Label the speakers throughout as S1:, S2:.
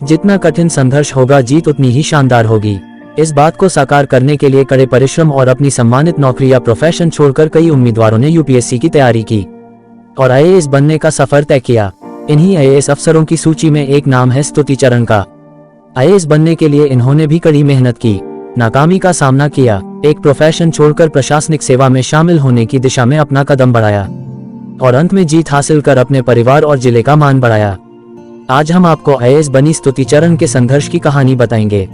S1: जितना कठिन संघर्ष होगा, जीत उतनी ही शानदार होगी। इस बात को साकार करने के लिए कड़े परिश्रम और अपनी सम्मानित नौकरी या प्रोफेशन छोड़कर कई उम्मीदवारों ने यूपीएससी की तैयारी की और आईएएस बनने का सफर तय किया। इन्हीं आईएएस अफसरों की सूची में एक नाम है स्तुति चरण का। आईएएस बनने के लिए इन्होंने भी कड़ी मेहनत की, नाकामी का सामना किया, एक प्रोफेशन छोड़कर प्रशासनिक सेवा में शामिल होने की दिशा में अपना कदम बढ़ाया और अंत में जीत हासिल कर अपने परिवार और जिले का मान बढ़ाया। आज हम आपको आईएएस बनी स्तुति चरण के संघर्ष की कहानी बताएंगे।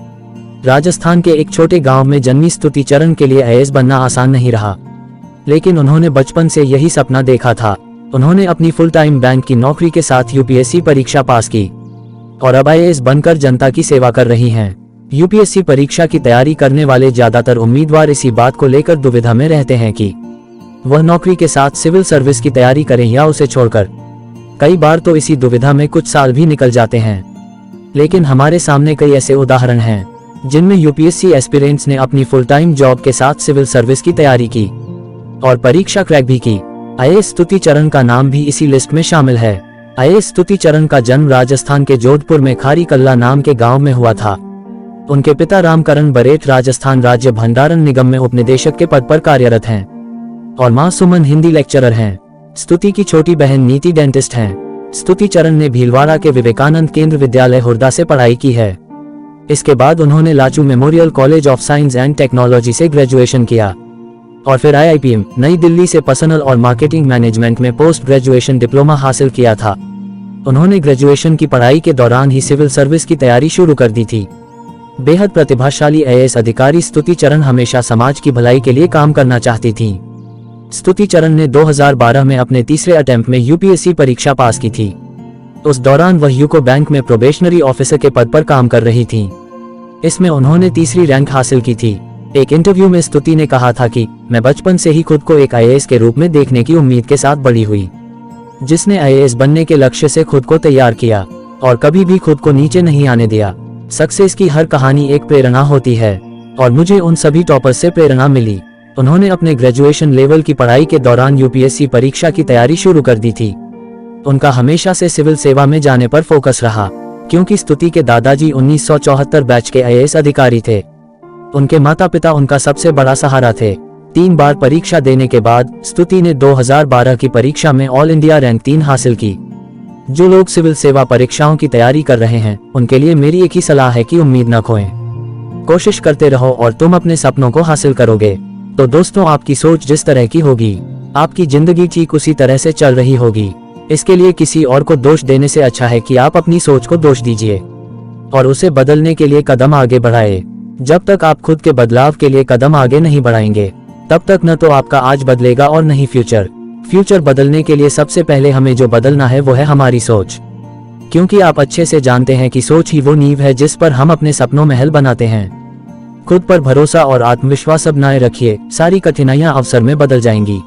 S1: राजस्थान के एक छोटे गांव में जन्मी स्तुति चरण के लिए आईएएस बनना आसान नहीं रहा, लेकिन उन्होंने बचपन से यही सपना देखा था। उन्होंने अपनी फुल टाइम बैंक की नौकरी के साथ यूपीएससी परीक्षा पास की और अब आईएएस बनकर जनता की सेवा कर रही हैं। यूपीएससी परीक्षा की तैयारी करने वाले ज्यादातर उम्मीदवार इसी बात को लेकर दुविधा में रहते हैं कि वह नौकरी के साथ सिविल सर्विस की तैयारी करें या उसे छोड़कर। कई बार तो इसी दुविधा में कुछ साल भी निकल जाते हैं, लेकिन हमारे सामने कई ऐसे उदाहरण हैं जिनमें यूपीएससी एस्पिरेंट्स ने अपनी फुल टाइम जॉब के साथ सिविल सर्विस की तैयारी की और परीक्षा क्रैक भी की। आईएएस स्तुति चरण का नाम भी इसी लिस्ट में शामिल है। आईएएस स्तुति चरण का जन्म राजस्थान के जोधपुर में खारी कल्ला नाम के गांव में हुआ था। उनके पिता रामकरण बरेठ राजस्थान राज्य भंडारण निगम में उपनिदेशक के पद पर कार्यरत हैं और मां सुमन हिंदी लेक्चरर हैं। स्तुति की छोटी बहन नीति डेंटिस्ट हैं। स्तुति चरण ने भीलवाड़ा के विवेकानंद केंद्र विद्यालय हुरदा से पढ़ाई की है। इसके बाद उन्होंने Lachoo memorial college of science and technology से ग्रेजुएशन किया और फिर आईआईपीएम नई दिल्ली से पर्सनल और मार्केटिंग मैनेजमेंट में पोस्ट ग्रेजुएशन डिप्लोमा हासिल किया था। उन्होंने ग्रेजुएशन की पढ़ाई के दौरान ही सिविल सर्विस की तैयारी शुरू कर दी थी। बेहद प्रतिभाशाली आईएएस अधिकारी स्तुति चरण हमेशा समाज की भलाई के लिए काम करना चाहती थीं। स्तुति चरण ने 2012 में अपने तीसरे अटेम्प्ट में यूपीएससी परीक्षा पास की थी। उस दौरान वह यूको बैंक में प्रोबेशनरी ऑफिसर के पद पर काम कर रही थीं। इसमें उन्होंने तीसरी रैंक हासिल की थी। एक इंटरव्यू में स्तुति ने कहा था कि मैं बचपन से ही खुद को एक आईएएस के रूप में देखने की उम्मीद के साथ बड़ी हुई, जिसने आईएएस बनने के लक्ष्य से खुद को तैयार किया और कभी भी खुद को नीचे नहीं आने दिया। सक्सेस की हर कहानी एक प्रेरणा होती है और मुझे उन सभी टॉपर्स से प्रेरणा मिली। उन्होंने अपने ग्रेजुएशन लेवल की पढ़ाई के दौरान यूपीएससी परीक्षा की तैयारी शुरू कर दी थी। उनका हमेशा से सिविल सेवा में जाने पर फोकस रहा, क्योंकि स्तुति के दादाजी 1974 बैच के आईएएस अधिकारी थे। उनके माता पिता उनका सबसे बड़ा सहारा थे। 3 बार परीक्षा देने के बाद स्तुति ने 2012 की परीक्षा में ऑल इंडिया रैंक 3 हासिल की। जो लोग सिविल सेवा परीक्षाओं की तैयारी कर रहे हैं, उनके लिए मेरी एक ही सलाह है कि उम्मीद न खोएं। कोशिश करते रहो और तुम अपने सपनों को हासिल करोगे। तो दोस्तों, आपकी सोच जिस तरह की होगी, आपकी जिंदगी ठीक उसी तरह से चल रही होगी। इसके लिए किसी और को दोष देने से अच्छा है कि आप अपनी सोच को दोष दीजिए और उसे बदलने के लिए कदम आगे बढ़ाए। जब तक आप खुद के बदलाव के लिए कदम आगे नहीं बढ़ाएंगे, तब तक न तो आपका आज बदलेगा और न ही फ्यूचर बदलने के लिए सबसे पहले हमें जो बदलना है वो है हमारी सोच, क्योंकि आप अच्छे से जानते हैं कि सोच ही वो नींव है जिस पर हम अपने सपनों महल बनाते हैं। खुद पर भरोसा और आत्मविश्वास बनाए रखिए, सारी कठिनाइयां अवसर में बदल जाएंगी।